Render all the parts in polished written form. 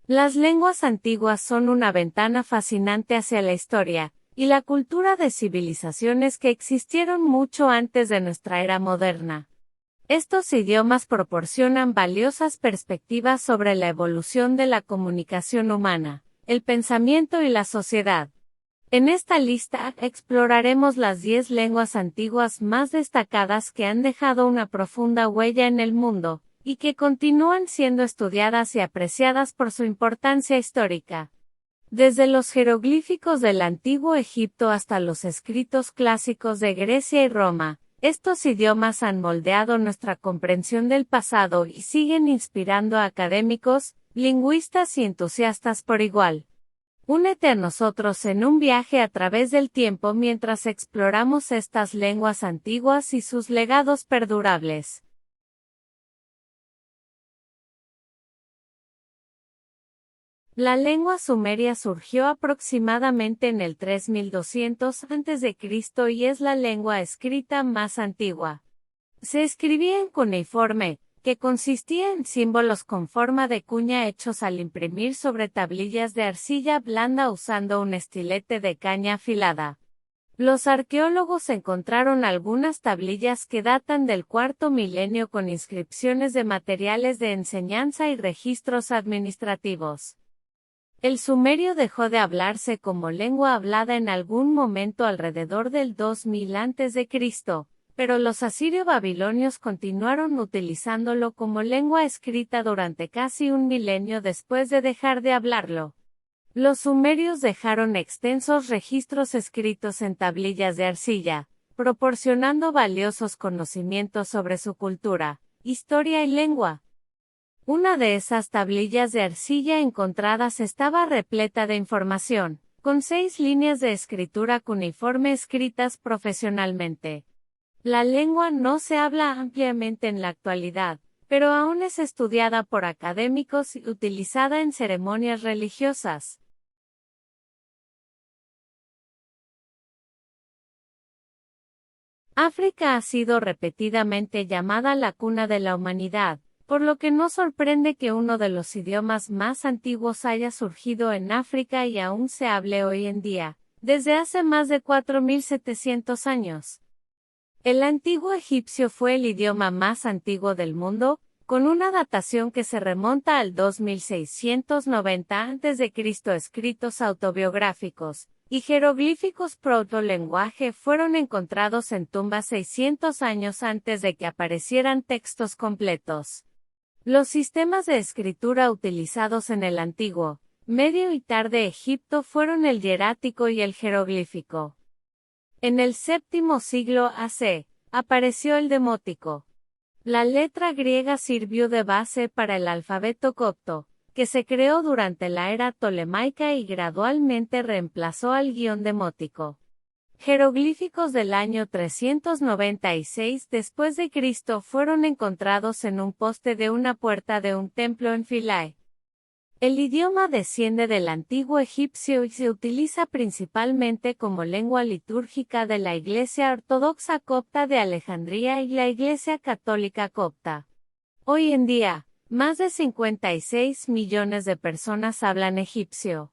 Las lenguas antiguas son una ventana fascinante hacia la historia y la cultura de civilizaciones que existieron mucho antes de nuestra era moderna. Estos idiomas proporcionan valiosas perspectivas sobre la evolución de la comunicación humana, el pensamiento y la sociedad. En esta lista exploraremos las 10 lenguas antiguas más destacadas que han dejado una profunda huella en el mundo, y que continúan siendo estudiadas y apreciadas por su importancia histórica. Desde los jeroglíficos del antiguo Egipto hasta los escritos clásicos de Grecia y Roma, estos idiomas han moldeado nuestra comprensión del pasado y siguen inspirando a académicos, lingüistas y entusiastas por igual. Únete a nosotros en un viaje a través del tiempo mientras exploramos estas lenguas antiguas y sus legados perdurables. La lengua sumeria surgió aproximadamente en el 3200 a.C. y es la lengua escrita más antigua. Se escribía en cuneiforme, que consistía en símbolos con forma de cuña hechos al imprimir sobre tablillas de arcilla blanda usando un estilete de caña afilada. Los arqueólogos encontraron algunas tablillas que datan del cuarto milenio con inscripciones de materiales de enseñanza y registros administrativos. El sumerio dejó de hablarse como lengua hablada en algún momento alrededor del 2000 a.C., pero los asirio-babilonios continuaron utilizándolo como lengua escrita durante casi un milenio después de dejar de hablarlo. Los sumerios dejaron extensos registros escritos en tablillas de arcilla, proporcionando valiosos conocimientos sobre su cultura, historia y lengua. Una de esas tablillas de arcilla encontradas estaba repleta de información, con 6 líneas de escritura cuneiforme escritas profesionalmente. La lengua no se habla ampliamente en la actualidad, pero aún es estudiada por académicos y utilizada en ceremonias religiosas. África ha sido repetidamente llamada la cuna de la humanidad, por lo que no sorprende que uno de los idiomas más antiguos haya surgido en África y aún se hable hoy en día, desde hace más de 4700 años. El antiguo egipcio fue el idioma más antiguo del mundo, con una datación que se remonta al 2690 a.C. Escritos autobiográficos y jeroglíficos protolenguaje fueron encontrados en tumbas 600 años antes de que aparecieran textos completos. Los sistemas de escritura utilizados en el antiguo, medio y tarde Egipto fueron el hierático y el jeroglífico. En el séptimo siglo a.C., apareció el demótico. La letra griega sirvió de base para el alfabeto copto, que se creó durante la era tolemaica y gradualmente reemplazó al guión demótico. Jeroglíficos del año 396 después de Cristo fueron encontrados en un poste de una puerta de un templo en Philae. El idioma desciende del antiguo egipcio y se utiliza principalmente como lengua litúrgica de la Iglesia Ortodoxa Copta de Alejandría y la Iglesia Católica Copta. Hoy en día, más de 56 millones de personas hablan egipcio.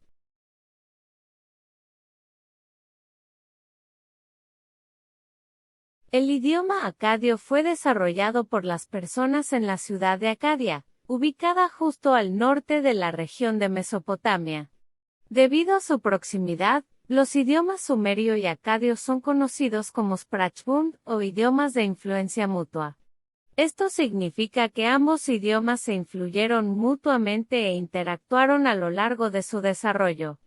El idioma acadio fue desarrollado por las personas en la ciudad de Acadia, ubicada justo al norte de la región de Mesopotamia. Debido a su proximidad, los idiomas sumerio y acadio son conocidos como Sprachbund o idiomas de influencia mutua. Esto significa que ambos idiomas se influyeron mutuamente e interactuaron a lo largo de su desarrollo.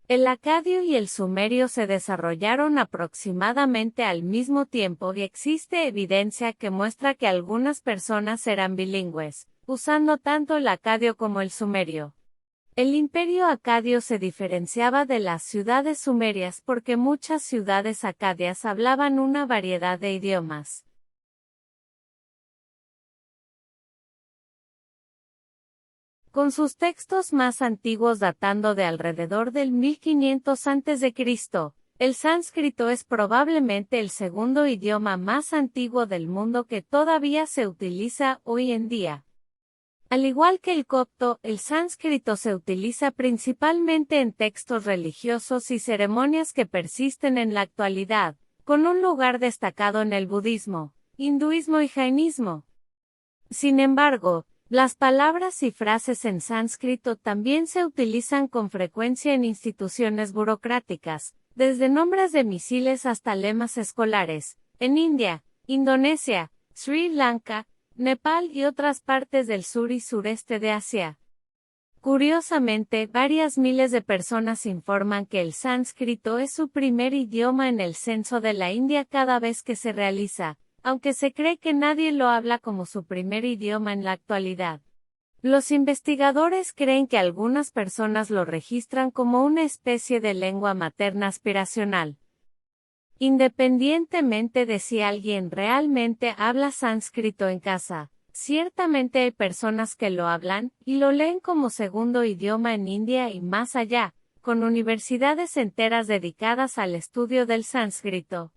El acadio y el sumerio se desarrollaron aproximadamente al mismo tiempo y existe evidencia que muestra que algunas personas eran bilingües, usando tanto el acadio como el sumerio. El imperio acadio se diferenciaba de las ciudades sumerias porque muchas ciudades acadias hablaban una variedad de idiomas. Con sus textos más antiguos datando de alrededor del 1500 a.C., el sánscrito es probablemente el segundo idioma más antiguo del mundo que todavía se utiliza hoy en día. Al igual que el copto, el sánscrito se utiliza principalmente en textos religiosos y ceremonias que persisten en la actualidad, con un lugar destacado en el budismo, hinduismo y jainismo. Sin embargo, las palabras y frases en sánscrito también se utilizan con frecuencia en instituciones burocráticas, desde nombres de misiles hasta lemas escolares, en India, Indonesia, Sri Lanka, Nepal y otras partes del sur y sureste de Asia. Curiosamente, varias miles de personas informan que el sánscrito es su primer idioma en el censo de la India cada vez que se realiza, aunque se cree que nadie lo habla como su primer idioma en la actualidad. Los investigadores creen que algunas personas lo registran como una especie de lengua materna aspiracional. Independientemente de si alguien realmente habla sánscrito en casa, ciertamente hay personas que lo hablan y lo leen como segundo idioma en India y más allá, con universidades enteras dedicadas al estudio del sánscrito.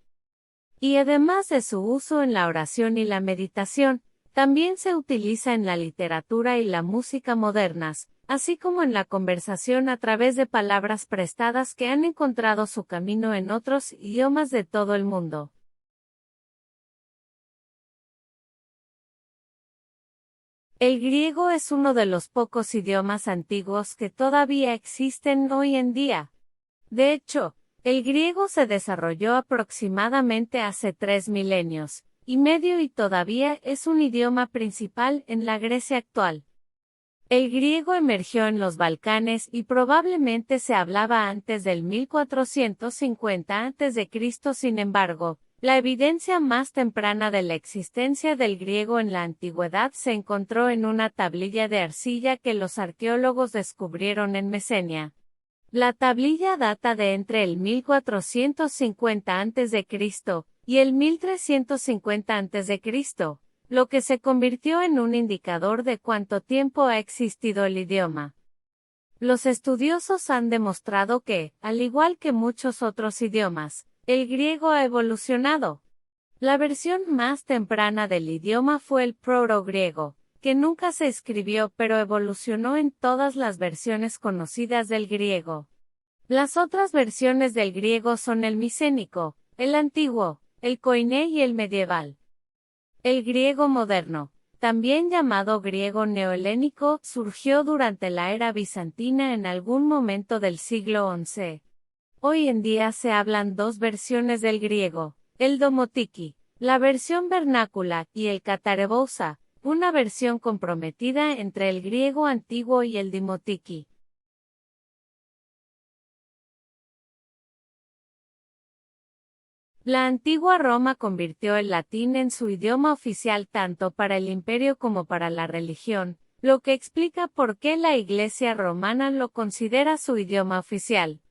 Y además de su uso en la oración y la meditación, también se utiliza en la literatura y la música modernas, así como en la conversación a través de palabras prestadas que han encontrado su camino en otros idiomas de todo el mundo. El griego es uno de los pocos idiomas antiguos que todavía existen hoy en día. De hecho, el griego se desarrolló aproximadamente hace 3 milenios y medio y todavía es un idioma principal en la Grecia actual. El griego emergió en los Balcanes y probablemente se hablaba antes del 1450 a.C. Sin embargo, la evidencia más temprana de la existencia del griego en la antigüedad se encontró en una tablilla de arcilla que los arqueólogos descubrieron en Mesenia. La tablilla data de entre el 1450 a.C. y el 1350 a.C., lo que se convirtió en un indicador de cuánto tiempo ha existido el idioma. Los estudiosos han demostrado que, al igual que muchos otros idiomas, el griego ha evolucionado. La versión más temprana del idioma fue el proto-griego, que nunca se escribió pero evolucionó en todas las versiones conocidas del griego. Las otras versiones del griego son el micénico, el antiguo, el koiné y el medieval. El griego moderno, también llamado griego neohelénico, surgió durante la era bizantina en algún momento del siglo XI. Hoy en día se hablan dos versiones del griego, el domotiki, la versión vernácula, y el katarebousa, una versión comprometida entre el griego antiguo y el dimotiki. La antigua Roma convirtió el latín en su idioma oficial tanto para el imperio como para la religión, lo que explica por qué la Iglesia romana lo considera su idioma oficial.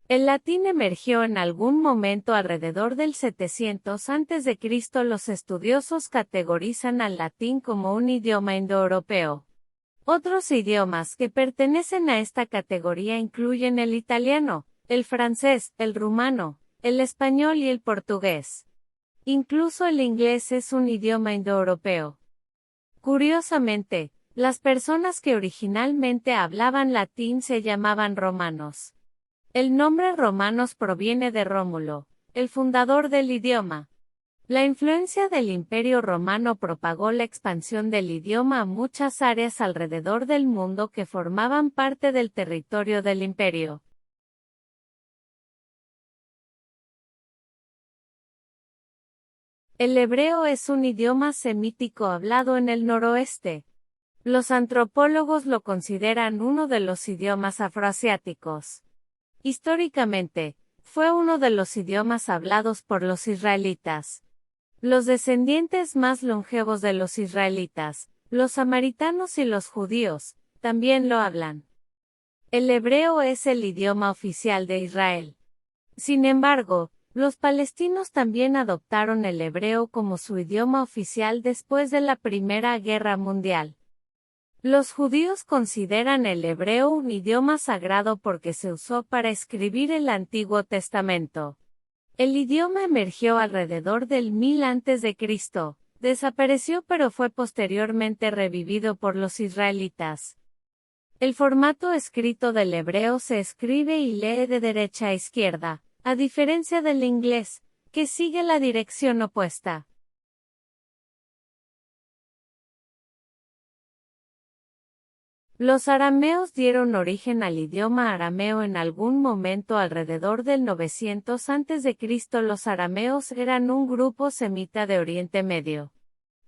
El latín emergió en algún momento alrededor del 700 a.C. Los estudiosos categorizan al latín como un idioma indoeuropeo. Otros idiomas que pertenecen a esta categoría incluyen el italiano, el francés, el rumano, el español y el portugués. Incluso el inglés es un idioma indoeuropeo. Curiosamente, las personas que originalmente hablaban latín se llamaban romanos. El nombre romanos proviene de Rómulo, el fundador del idioma. La influencia del Imperio Romano propagó la expansión del idioma a muchas áreas alrededor del mundo que formaban parte del territorio del imperio. El hebreo es un idioma semítico hablado en el noroeste. Los antropólogos lo consideran uno de los idiomas afroasiáticos. Históricamente, fue uno de los idiomas hablados por los israelitas. Los descendientes más longevos de los israelitas, los samaritanos y los judíos, también lo hablan. El hebreo es el idioma oficial de Israel. Sin embargo, los palestinos también adoptaron el hebreo como su idioma oficial después de la Primera Guerra Mundial. Los judíos consideran el hebreo un idioma sagrado porque se usó para escribir el Antiguo Testamento. El idioma emergió alrededor del 1000 a.C., desapareció pero fue posteriormente revivido por los israelitas. El formato escrito del hebreo se escribe y lee de derecha a izquierda, a diferencia del inglés, que sigue la dirección opuesta. Los arameos dieron origen al idioma arameo en algún momento alrededor del 900 a.C. Los arameos eran un grupo semita de Oriente Medio.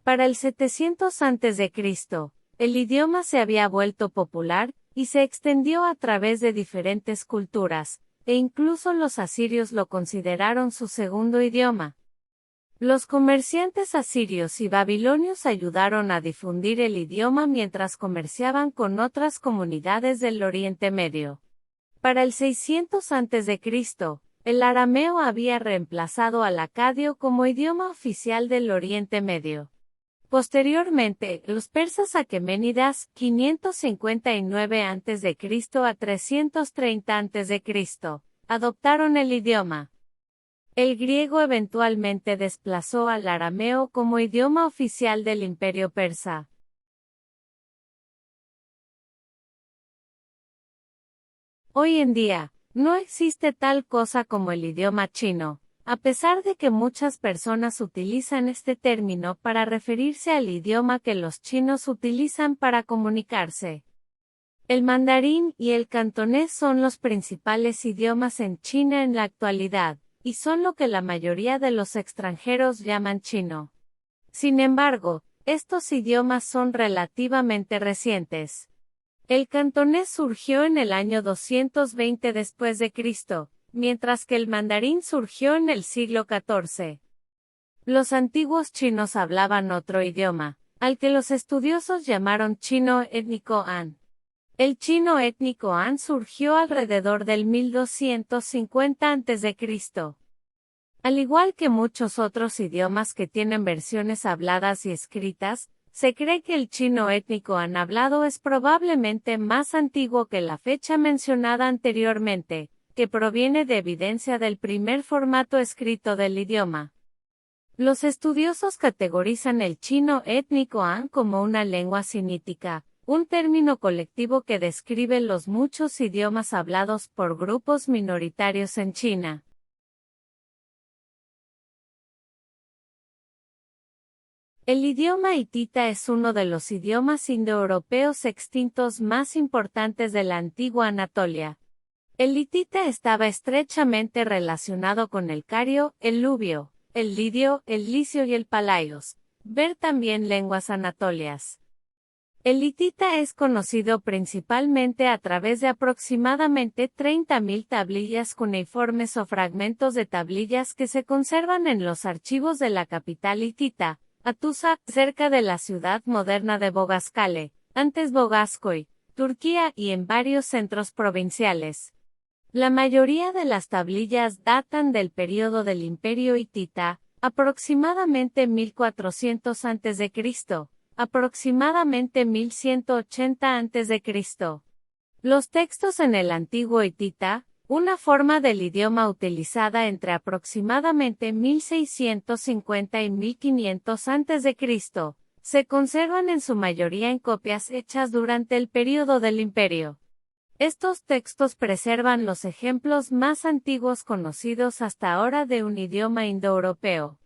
Para el 700 a.C., el idioma se había vuelto popular, y se extendió a través de diferentes culturas, e incluso los asirios lo consideraron su segundo idioma. Los comerciantes asirios y babilonios ayudaron a difundir el idioma mientras comerciaban con otras comunidades del Oriente Medio. Para el 600 a.C., el arameo había reemplazado al acadio como idioma oficial del Oriente Medio. Posteriormente, los persas aqueménidas, 559 a.C. a 330 a.C., adoptaron el idioma. El griego eventualmente desplazó al arameo como idioma oficial del Imperio Persa. Hoy en día, no existe tal cosa como el idioma chino, a pesar de que muchas personas utilizan este término para referirse al idioma que los chinos utilizan para comunicarse. El mandarín y el cantonés son los principales idiomas en China en la actualidad, y son lo que la mayoría de los extranjeros llaman chino. Sin embargo, estos idiomas son relativamente recientes. El cantonés surgió en el año 220 después de Cristo, mientras que el mandarín surgió en el siglo XIV. Los antiguos chinos hablaban otro idioma, al que los estudiosos llamaron chino étnico Han. El chino étnico Han surgió alrededor del 1250 a.C. Al igual que muchos otros idiomas que tienen versiones habladas y escritas, se cree que el chino étnico Han hablado es probablemente más antiguo que la fecha mencionada anteriormente, que proviene de evidencia del primer formato escrito del idioma. Los estudiosos categorizan el chino étnico Han como una lengua sinítica, un término colectivo que describe los muchos idiomas hablados por grupos minoritarios en China. El idioma hitita es uno de los idiomas indoeuropeos extintos más importantes de la antigua Anatolia. El hitita estaba estrechamente relacionado con el cario, el luvio, el lidio, el licio y el palaios. Ver también lenguas anatolias. El hitita es conocido principalmente a través de aproximadamente 30.000 tablillas cuneiformes o fragmentos de tablillas que se conservan en los archivos de la capital hitita, Hattusa, cerca de la ciudad moderna de Boğazkale, antes Boğazköy, Turquía y en varios centros provinciales. La mayoría de las tablillas datan del período del Imperio hitita, aproximadamente 1400 a.C., aproximadamente 1180 a.C. Los textos en el antiguo hitita, una forma del idioma utilizada entre aproximadamente 1650 y 1500 a.C., se conservan en su mayoría en copias hechas durante el período del imperio. Estos textos preservan los ejemplos más antiguos conocidos hasta ahora de un idioma indoeuropeo.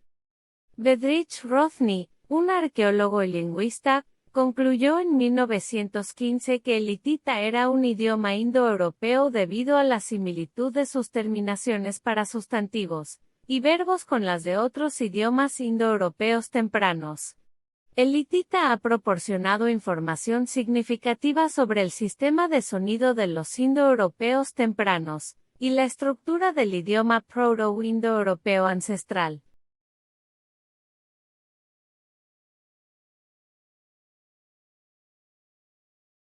Bedřich Hrothny, un arqueólogo y lingüista, concluyó en 1915 que el hitita era un idioma indoeuropeo debido a la similitud de sus terminaciones para sustantivos y verbos con las de otros idiomas indoeuropeos tempranos. El hitita ha proporcionado información significativa sobre el sistema de sonido de los indoeuropeos tempranos y la estructura del idioma proto-indoeuropeo ancestral.